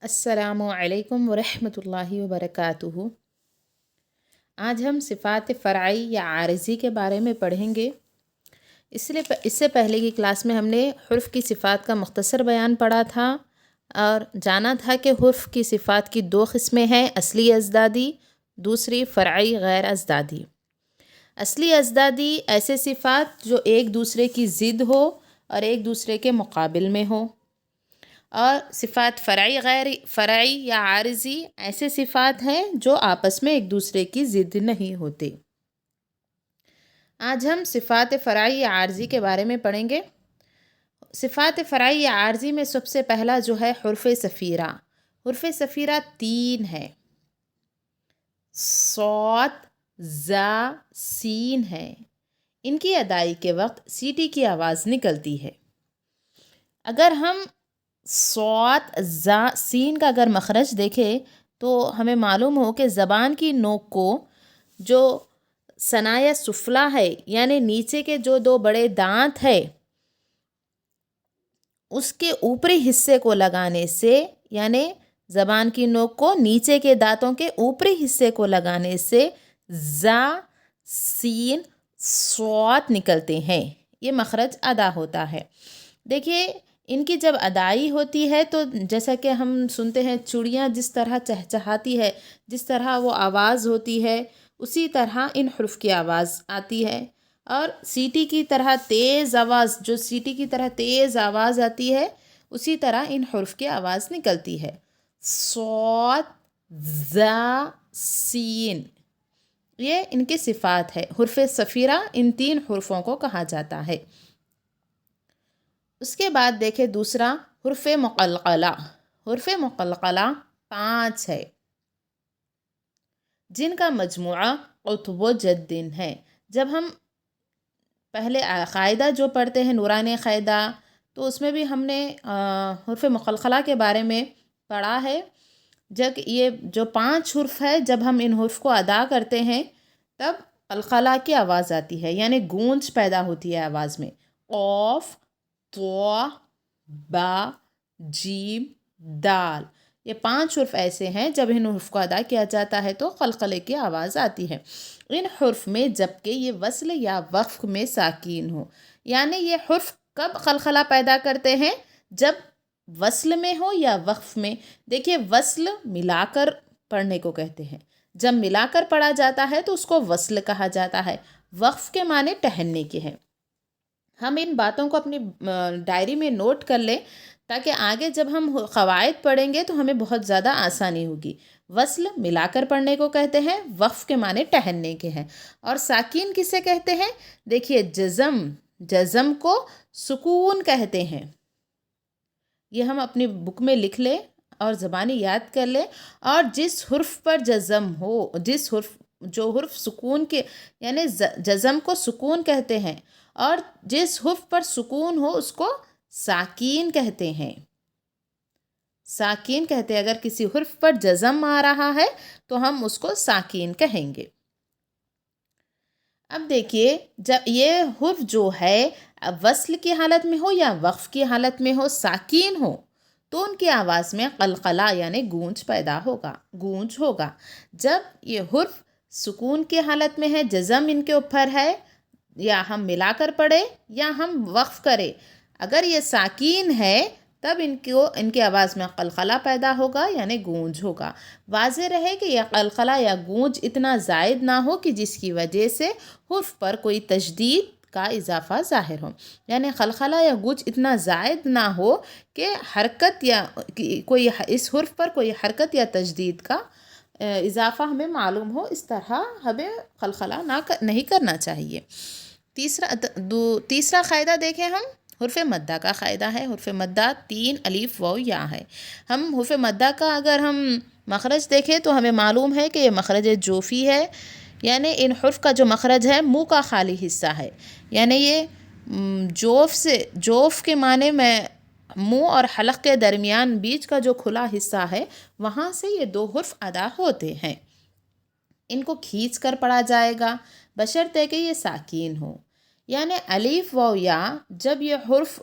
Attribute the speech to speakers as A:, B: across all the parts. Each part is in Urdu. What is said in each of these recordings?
A: السلام علیکم ورحمۃ اللہ وبرکاتہ۔ آج ہم صفات فرعی یا عارضی کے بارے میں پڑھیں گے۔ اس سے پہلے کی کلاس میں ہم نے حرف کی صفات کا مختصر بیان پڑھا تھا اور جانا تھا کہ حرف کی صفات کی دو قسمیں ہیں، اصلی ازدادی، دوسری فرعی غیر ازدادی۔ اصلی ازدادی ایسے صفات جو ایک دوسرے کی ضد ہو اور ایک دوسرے کے مقابل میں ہو، اور صفات فرعی یا عارضی ایسے صفات ہیں جو آپس میں ایک دوسرے کی ضد نہیں ہوتے۔ آج ہم صفات فرعی یا عارضی کے بارے میں پڑھیں گے۔ صفات فرعی یا عارضی میں سب سے پہلا جو ہے حرف صفیرہ۔ حرف صفیرہ 3 ہے، صاد، زا، سین ہے۔ ان کی ادائی کے وقت سیٹی کی آواز نکلتی ہے۔ اگر ہم صاد، زا، سین کا اگر مخرج دیکھیں تو ہمیں معلوم ہو کہ زبان کی نوک کو جو ثنایا سفلا ہے، یعنی نیچے کے جو 2 بڑے دانت ہے، اس کے اوپری حصے کو لگانے سے، یعنی زبان کی نوک کو نیچے کے دانتوں کے اوپری حصے کو لگانے سے زا، سین، صاد نکلتے ہیں، یہ مخرج ادا ہوتا ہے۔ دیکھیے ان کی جب ادائی ہوتی ہے تو جیسا کہ ہم سنتے ہیں چڑیاں جس طرح چہچہاتی ہے، جس طرح وہ آواز ہوتی ہے، اسی طرح ان حروف کی آواز آتی ہے، اور سیٹی کی طرح تیز آواز، جو سیٹی کی طرح تیز آواز آتی ہے، اسی طرح ان حروف کی آواز نکلتی ہے۔ صاد، زا، سین، یہ ان کی صفات ہے۔ حرف صفیرہ ان 3 حروفوں کو کہا جاتا ہے۔ اس کے بعد دیکھیں دوسرا حرف مقلقلہ۔ حرف مقلقلہ 5 ہے، جن کا مجموعہ قطب و جدن ہے۔ جب ہم پہلے قاعدہ جو پڑھتے ہیں نورانی قاعدہ، تو اس میں بھی ہم نے حرف مقلقلہ کے بارے میں پڑھا ہے۔ جب یہ جو 5 حرف ہے، جب ہم ان حرف کو ادا کرتے ہیں تب قلقلہ کی آواز آتی ہے، یعنی گونج پیدا ہوتی ہے آواز میں۔ قاف، طا، با، جیم، دال، یہ 5 حرف ایسے ہیں جب ان حرف کو ادا کیا جاتا ہے تو قلقلے کی آواز آتی ہے۔ ان حرف میں جبکہ یہ وصل یا وقف میں ساکین ہو، یعنی یہ حرف کب قلقلہ پیدا کرتے ہیں؟ جب وصل میں ہو یا وقف میں۔ دیکھیے وصل ملا کر پڑھنے کو کہتے ہیں، جب ملا کر پڑھا جاتا ہے تو اس کو وصل کہا جاتا ہے۔ وقف کے معنی ٹہننے کے ہیں۔ ہم ان باتوں کو اپنی ڈائری میں نوٹ کر لیں تاکہ آگے جب ہم قواعد پڑھیں گے تو ہمیں بہت زیادہ آسانی ہوگی۔ وصل ملا کر پڑھنے کو کہتے ہیں، وقف کے معنی ٹہننے کے ہیں۔ اور ساکین کسے کہتے ہیں؟ دیکھیے جزم کو سکون کہتے ہیں۔ یہ ہم اپنی بک میں لکھ لیں اور زبانی یاد کر لیں۔ اور جس حرف پر جزم ہو، جو حرف سکون کے، یعنی جزم کو سکون کہتے ہیں، اور جس حرف پر سکون ہو اس کو ساکین کہتے ہیں۔ ساکین کہتے ہیں، اگر کسی حرف پر جزم آ رہا ہے تو ہم اس کو ساکین کہیں گے۔ اب دیکھیے جب یہ حرف جو ہے وصل کی حالت میں ہو یا وقف کی حالت میں ہو، ساکین ہو، تو ان کی آواز میں قلقلہ یعنی گونج پیدا ہوگا۔ جب یہ حرف سکون کی حالت میں ہے، جزم ان کے اوپر ہے، یا ہم ملا کر پڑھے یا ہم وقف کرے، اگر یہ ساکین ہے تب ان کی آواز میں قلقلہ پیدا ہوگا یعنی گونج ہوگا۔ واضح رہے کہ یہ قلقلہ یا گونج اتنا زائد نہ ہو کہ جس کی وجہ سے حرف پر کوئی تشدید کا اضافہ ظاہر ہو، یعنی قلقلہ یا گونج اتنا زائد نہ ہو کہ حرکت یا کوئی اس حرف پر کوئی حرکت یا تشدید کا اضافہ ہمیں معلوم ہو، اس طرح ہمیں قلقلہ نہیں کرنا چاہیے۔ تیسرا قاعدہ دیکھیں ہم، حرف مدہ کا قاعدہ ہے۔ حرف مدہ 3 الف واو یا ہے۔ ہم حرف مدہ کا اگر ہم مخرج دیکھیں تو ہمیں معلوم ہے کہ یہ مخرج جوفی ہے، یعنی ان حرف کا جو مخرج ہے منہ کا خالی حصہ ہے، یعنی یہ جوف کے معنی میں منہ اور حلق کے درمیان بیچ کا جو کھلا حصہ ہے، وہاں سے یہ 2 حرف ادا ہوتے ہیں۔ ان کو کھینچ کر پڑھا جائے گا بشرطے کہ یہ ساکین ہو، یعنی الف واو یا جب یہ حرف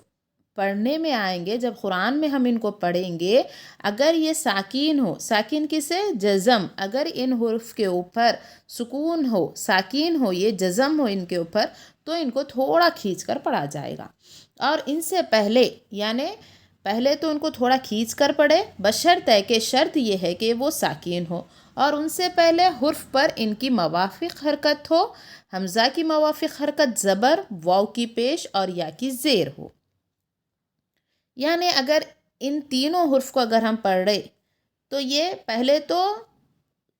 A: پڑھنے میں آئیں گے، جب قرآن میں ہم ان کو پڑھیں گے، اگر یہ ساکین ہو، ساکین کسے؟ جزم، اگر ان حرف کے اوپر سکون ہو، ساکین ہو، یہ جزم ہو ان کے اوپر، تو ان کو تھوڑا کھینچ کر پڑھا جائے گا۔ اور ان سے پہلے، یعنی پہلے تو ان کو تھوڑا کھینچ کر پڑھے، بشرطے کہ شرط یہ ہے کہ وہ ساکین ہو، اور ان سے پہلے حرف پر ان کی موافق حرکت ہو، حمزہ کی موافق حرکت زبر، واو کی پیش اور یا کی زیر ہو۔ یعنی اگر ان تینوں حرف کو اگر ہم پڑھ رہے تو یہ پہلے تو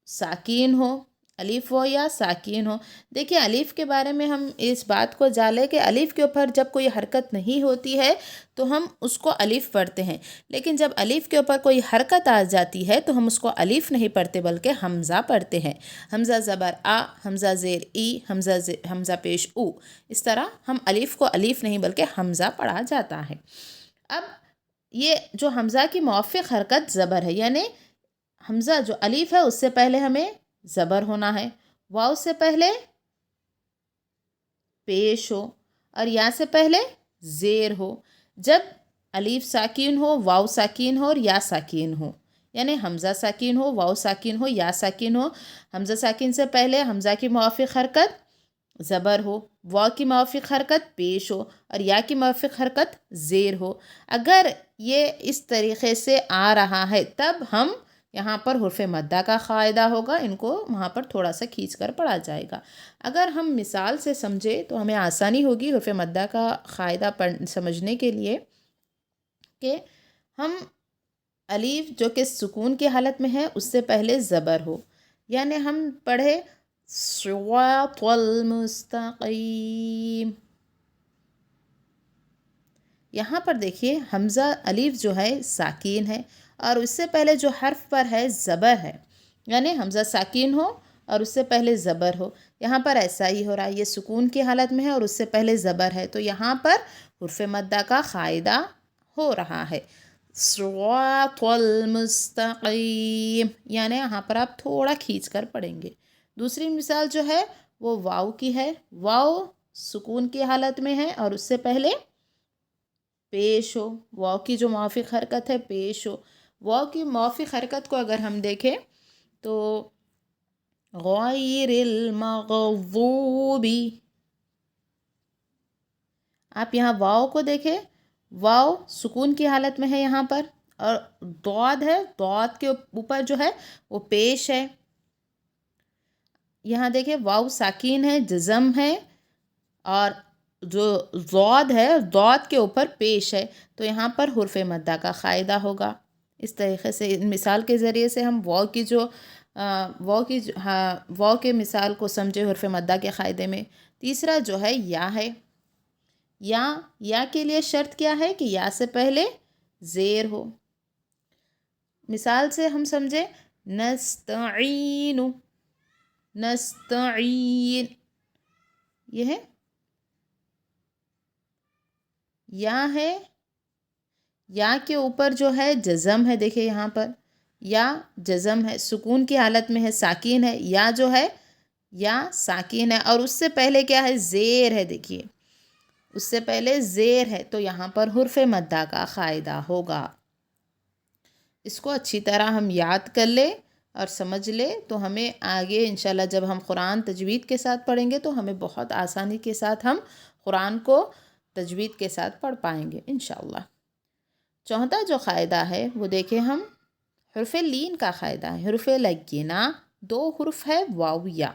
A: ساکین ہو، الف ہو یا ساکین ہو۔ دیکھیں الف کے بارے میں ہم اس بات کو جانیں کہ الف کے اوپر جب کوئی حرکت نہیں ہوتی ہے تو ہم اس کو الف پڑھتے ہیں، لیکن جب الف کے اوپر کوئی حرکت آ جاتی ہے تو ہم اس کو الف نہیں پڑھتے بلکہ حمزہ پڑھتے ہیں۔ حمزہ زبر آ، حمزہ زیر ای، حمزہ پیش او، اس طرح ہم الف کو الف نہیں بلکہ حمزہ پڑھا جاتا ہے۔ اب یہ جو حمزہ کی موافق حرکت زبر ہے، یعنی حمزہ جو الف ہے اس سے پہلے ہمیں زبر ہونا ہے، واو سے پہلے پیش ہو اور یا سے پہلے زیر ہو۔ جب الف ساکین ہو، واو ساکین ہو اور یا ساکین ہو، یعنی حمزہ ساکین ہو، واو ساکین ہو، یا ساکین ہو، حمزہ ساکین سے پہلے حمزہ کی موافق حرکت زبر ہو، واو کی موافق حرکت پیش ہو اور یا کی موافق حرکت زیر ہو۔ اگر یہ اس طریقے سے آ رہا ہے تب ہم یہاں پر حرف مدہ کا قاعدہ ہوگا، ان کو وہاں پر تھوڑا سا کھینچ کر پڑھا جائے گا۔ اگر ہم مثال سے سمجھے تو ہمیں آسانی ہوگی حرف مدہ کا قاعدہ سمجھنے کے لیے، کہ ہم الف جو کہ سکون کی حالت میں ہے اس سے پہلے زبر ہو، یعنی ہم پڑھے صراط المستقیم۔ یہاں پر دیکھیے حمزہ الف جو ہے ساکین ہے اور اس سے پہلے جو حرف پر ہے زبر ہے، یعنی حمزہ ساکین ہو اور اس سے پہلے زبر ہو۔ یہاں پر ایسا ہی ہو رہا ہے، یہ سکون کی حالت میں ہے اور اس سے پہلے زبر ہے، تو یہاں پر حرف مدہ کا قاعدہ ہو رہا ہے، صراط المستقیم، یعنی یہاں پر آپ تھوڑا کھینچ کر پڑھیں گے۔ دوسری مثال جو ہے وہ واو کی ہے، واو سکون کی حالت میں ہے اور اس سے پہلے پیش ہو، واو کی جو موافق حرکت ہے پیش ہو۔ واو کی موافق حرکت کو اگر ہم دیکھیں تو غیر المغضوب، آپ یہاں واو کو دیکھیں، واو سکون کی حالت میں ہے یہاں پر، اور ضاد ہے، ضاد کے اوپر جو ہے وہ پیش ہے۔ یہاں دیکھیں واو ساکین ہے، جزم ہے، اور جو ضاد ہے ضاد کے اوپر پیش ہے، تو یہاں پر حرف مدہ کا قاعدہ ہوگا۔ اس طریقے سے ان مثال کے ذریعے سے ہم واو کے مثال کو سمجھے حرف مدہ کے قاعدے میں۔ تیسرا جو ہے یا ہے، یا کے لیے شرط کیا ہے کہ یا سے پہلے زیر ہو۔ مثال سے ہم سمجھے نستعین، نستعین، یہ ہے یا ہے، یا کے اوپر جو ہے جزم ہے، دیکھیں یہاں پر یا جزم ہے، سکون کی حالت میں ہے، ساکین ہے، یا جو ہے یا ساکین ہے اور اس سے پہلے کیا ہے؟ زیر ہے، دیکھیے اس سے پہلے زیر ہے، تو یہاں پر حرف مدہ کا قاعدہ ہوگا۔ اس کو اچھی طرح ہم یاد کر لیں اور سمجھ لیں تو ہمیں آگے انشاءاللہ جب ہم قرآن تجوید کے ساتھ پڑھیں گے تو ہمیں بہت آسانی کے ساتھ ہم قرآن کو تجوید کے ساتھ پڑھ پائیں گے انشاءاللہ۔ چوتھا جو قاعدہ ہے وہ دیکھیں ہم حرف لین کا قاعدہ ہے۔ حرف لگینہ دو حرف ہے، واو یا،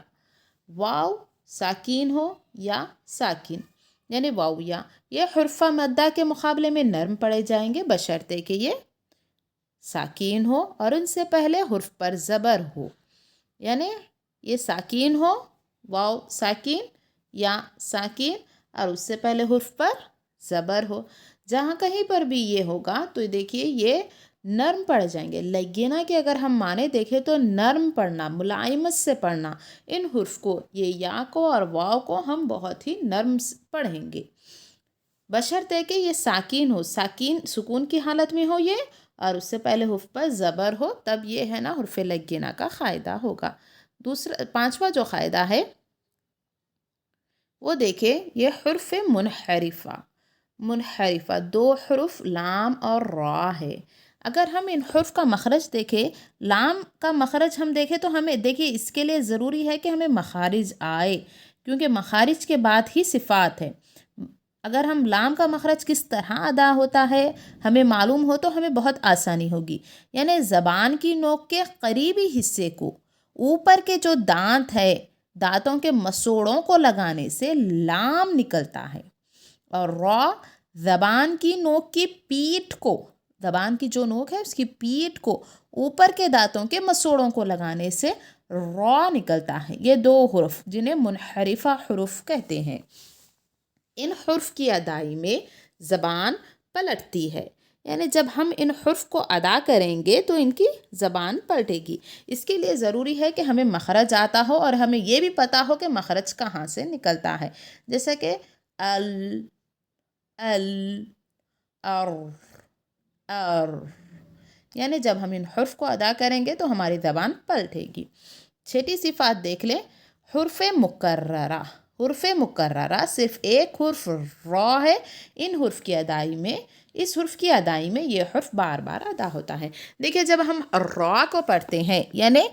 A: واو ساکین ہو یا ساکین، یعنی واو یا، یہ حرف مدہ کے مقابلے میں نرم پڑھے جائیں گے بشرطے کہ یہ ساکین ہو اور ان سے پہلے حرف پر زبر ہو، یعنی یہ ساکین ہو، واو ساکین یا ساکین اور اس سے پہلے حرف پر زبر ہو۔ جہاں کہیں پر بھی یہ ہوگا تو دیکھیے یہ نرم پڑھ جائیں گے۔ لگینہ کے اگر ہم معنی دیکھیں تو نرم پڑھنا، ملائمت سے پڑھنا، ان حرف کو، یہ یا کو اور واو کو ہم بہت ہی نرم پڑھیں گے بشرطے کہ یہ ساکین ہو، ساکین سکون کی حالت میں ہو یہ، اور اس سے پہلے حرف پر زبر ہو، تب یہ ہے نا حرف لگینہ کا قاعدہ ہوگا۔ پانچواں جو قاعدہ ہے وہ دیکھیں یہ حرف منحرفہ۔ منحرفہ، 2 حروف لام اور را ہے۔ اگر ہم ان حروف کا مخرج دیکھیں، لام کا مخرج ہم دیکھیں تو ہمیں دیکھیں اس کے لیے ضروری ہے کہ ہمیں مخارج آئے، کیونکہ مخارج کے بعد ہی صفات ہے۔ اگر ہم لام کا مخرج کس طرح ادا ہوتا ہے ہمیں معلوم ہو تو ہمیں بہت آسانی ہوگی، یعنی زبان کی نوک کے قریبی حصے کو اوپر کے جو دانت ہے، دانتوں کے مسوڑوں کو لگانے سے لام نکلتا ہے، اور را زبان کی نوک کی پیٹھ کو، زبان کی جو نوک ہے اس کی پیٹھ کو اوپر کے دانتوں کے مسوڑوں کو لگانے سے را نکلتا ہے۔ یہ 2 حروف جنہیں منحرفہ حروف کہتے ہیں۔ ان حروف کی ادائی میں زبان پلٹتی ہے، یعنی جب ہم ان حروف کو ادا کریں گے تو ان کی زبان پلٹے گی۔ اس کے لیے ضروری ہے کہ ہمیں مخرج آتا ہو اور ہمیں یہ بھی پتہ ہو کہ مخرج کہاں سے نکلتا ہے، جیسے کہ ال، ار، یعنی جب ہم ان حروف کو ادا کریں گے تو ہماری زبان پلٹے گی۔ چھٹی صفات دیکھ لیں۔ حرف مکررہ، حرف مکررہ صرف ایک حرف را ہے، ان حرف کی ادائی میں، اس حرف کی ادائی میں یہ حرف بار بار ادا ہوتا ہے۔ دیکھیں جب ہم را کو پڑھتے ہیں، یعنی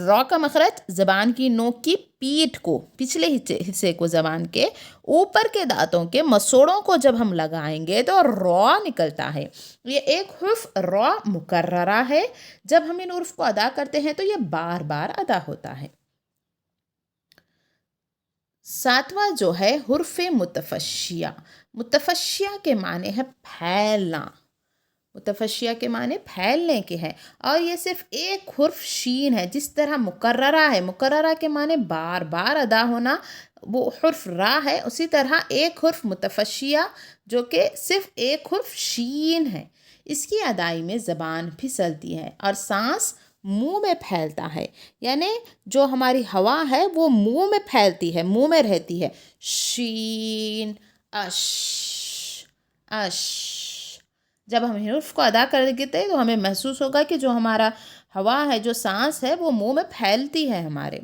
A: را کا مخرج زبان کی نوک کی پیٹھ کو، پچھلے حصے کو زبان کے اوپر کے دانتوں کے مسوڑوں کو جب ہم لگائیں گے تو را نکلتا ہے۔ یہ ایک حرف را مکررہ ہے، جب ہم ان حرف کو ادا کرتے ہیں تو یہ بار بار ادا ہوتا ہے۔ 7واں جو ہے حرف متفشیہ۔ متفشیہ کے معنی ہے پھیلنا، متفشیہ کے معنی پھیلنے کے ہیں، اور یہ صرف ایک حرف شین ہے، جس طرح مکررہ ہے، مکررہ کے معنی بار بار ادا ہونا، وہ حرف را ہے، اسی طرح ایک حرف متفشیہ جو کہ صرف ایک حرف شین ہے۔ اس کی ادائی میں زبان پھسلتی ہے اور سانس منہ میں پھیلتا ہے، یعنی جو ہماری ہوا ہے وہ منہ میں پھیلتی ہے، منہ میں رہتی ہے۔ شین، اش، اش، جب ہم حرف کو ادا کرتے ہیں تو ہمیں محسوس ہوگا کہ جو ہمارا ہوا ہے، جو سانس ہے وہ منہ میں پھیلتی ہے ہمارے۔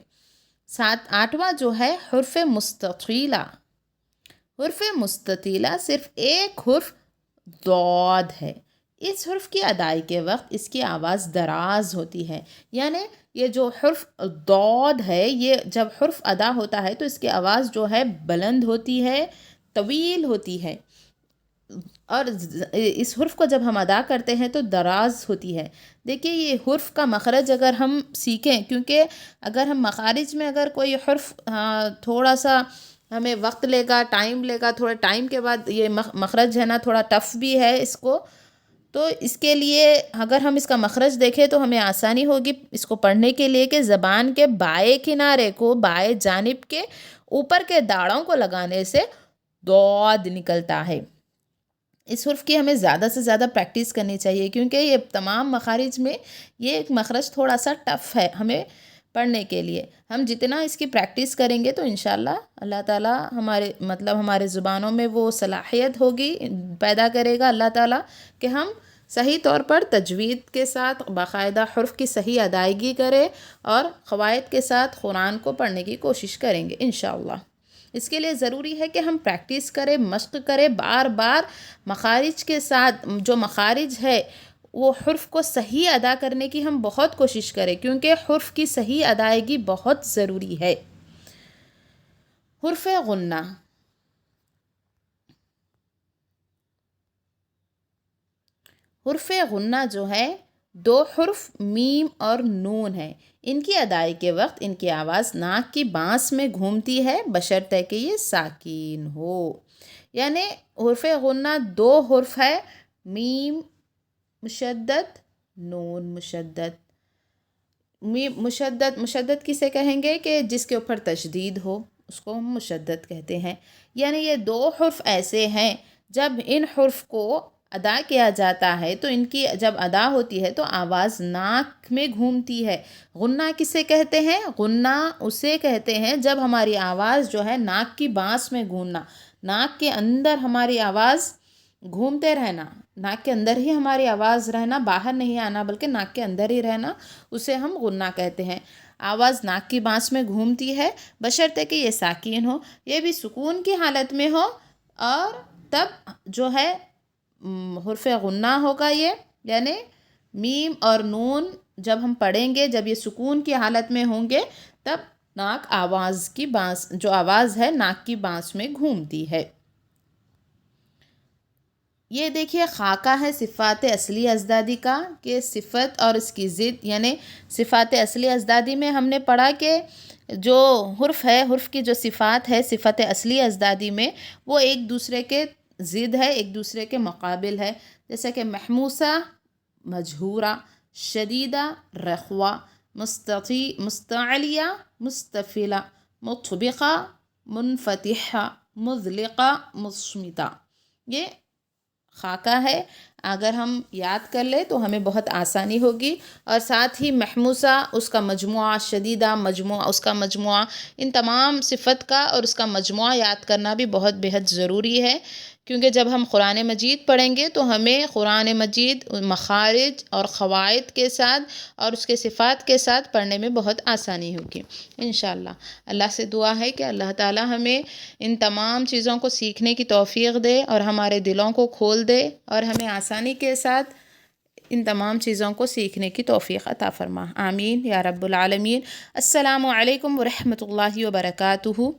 A: 8واں جو ہے حرف مستطیلہ۔ حرف مستطیلہ صرف ایک حرف ضاد ہے، اس حرف کی ادائی کے وقت اس کی آواز دراز ہوتی ہے، یعنی یہ جو حرف ضاد ہے، یہ جب حرف ادا ہوتا ہے تو اس کی آواز جو ہے بلند ہوتی ہے، طویل ہوتی ہے، اور اس حرف کو جب ہم ادا کرتے ہیں تو دراز ہوتی ہے۔ دیکھیے یہ حرف کا مخرج اگر ہم سیکھیں، کیونکہ اگر ہم مخارج میں اگر کوئی حرف تھوڑا سا ہمیں وقت لے گا، ٹائم لے گا، تھوڑے ٹائم کے بعد یہ مخرج ہے نا تھوڑا ٹف بھی ہے اس کو، تو اس کے لیے اگر ہم اس کا مخرج دیکھیں تو ہمیں آسانی ہوگی اس کو پڑھنے کے لیے کہ زبان کے بائیں کنارے کو، بائیں جانب کے اوپر کے داڑھوں کو لگانے سے ضاد نکلتا ہے۔ اس حرف کی ہمیں زیادہ سے زیادہ پریکٹس کرنی چاہیے، کیونکہ یہ تمام مخارج میں یہ ایک مخرج تھوڑا سا ٹف ہے ہمیں پڑھنے کے لیے۔ ہم جتنا اس کی پریکٹس کریں گے تو انشاءاللہ اللہ تعالیٰ ہمارے زبانوں میں وہ صلاحیت ہوگی، پیدا کرے گا اللہ تعالیٰ کہ ہم صحیح طور پر تجوید کے ساتھ باقاعدہ حرف کی صحیح ادائیگی کریں اور قواعد کے ساتھ قرآن کو پڑھنے کی کوشش کریں گے انشاءاللہ۔ اس کے لیے ضروری ہے کہ ہم پریکٹس کریں، مشق کریں، بار بار مخارج کے ساتھ، جو مخارج ہے وہ حرف کو صحیح ادا کرنے کی ہم بہت کوشش کریں، کیونکہ حرف کی صحیح ادائیگی بہت ضروری ہے۔ حرف غنہ۔ حرف غنہ جو ہے 2 حرف میم اور نون ہے، ان کی ادائی کے وقت ان کی آواز ناک کی بانس میں گھومتی ہے بشرطے کہ یہ ساکین ہو، یعنی حرف غنہ 2 حرف ہے، میم مشدد، نون مشدد۔ مشدد کسے کہیں گے کہ جس کے اوپر تشدید ہو اس کو ہم مشدد کہتے ہیں، یعنی یہ 2 حرف ایسے ہیں جب ان حرف کو ادا کیا جاتا ہے تو ان کی جب ادا ہوتی ہے تو آواز ناک میں گھومتی ہے۔ غنہ کسے کہتے ہیں؟ غنہ اسے کہتے ہیں جب ہماری آواز جو ہے ناک کی بانس میں گھومنا، ناک کے اندر ہماری آواز گھومتے رہنا، ناک کے اندر ہی ہماری آواز رہنا، باہر نہیں آنا بلکہ ناک کے اندر ہی رہنا، اسے ہم غنہ کہتے ہیں۔ آواز ناک کی بانس میں گھومتی ہے بشرطے کہ یہ ساکین ہو، یہ بھی سکون کی حالت میں ہو اور تب جو ہے حرف غنہ ہوگا یہ، یعنی میم اور نون جب ہم پڑھیں گے، جب یہ سکون کی حالت میں ہوں گے، تب ناک آواز کی بانس، جو آواز ہے ناک کی بانس میں گھومتی ہے۔ یہ دیکھیے خاکہ ہے صفات اصلی ازدادی کا، کہ صفت اور اس کی ضد، یعنی صفات اصلی ازدادی میں ہم نے پڑھا کہ جو حرف ہے، حرف کی جو صفات ہے صفت اصلی ازدادی میں، وہ ایک دوسرے کے ضد ہے، ایک دوسرے کے مقابل ہے، جیسے کہ محموسہ مجہورہ، شدیدہ رخوہ، مستعلیہ مستفلہ، مطبقہ منفتحہ، مذلقہ مصمتہ۔ یہ خاکہ ہے، اگر ہم یاد کر لیں تو ہمیں بہت آسانی ہوگی، اور ساتھ ہی محموسہ اس کا مجموعہ، شدیدہ مجموعہ اس کا مجموعہ، ان تمام صفت کا اور اس کا مجموعہ یاد کرنا بھی بہت بہت ضروری ہے، کیونکہ جب ہم قرآن مجید پڑھیں گے تو ہمیں قرآن مجید مخارج اور قواعد کے ساتھ اور اس کے صفات کے ساتھ پڑھنے میں بہت آسانی ہوگی انشاءاللہ۔ اللہ سے دعا ہے کہ اللہ تعالی ہمیں ان تمام چیزوں کو سیکھنے کی توفیق دے اور ہمارے دلوں کو کھول دے، اور ہمیں آسانی کے ساتھ ان تمام چیزوں کو سیکھنے کی توفیق عطا فرما، آمین یا رب العالمین۔ السلام علیکم ورحمۃ اللہ وبرکاتہ۔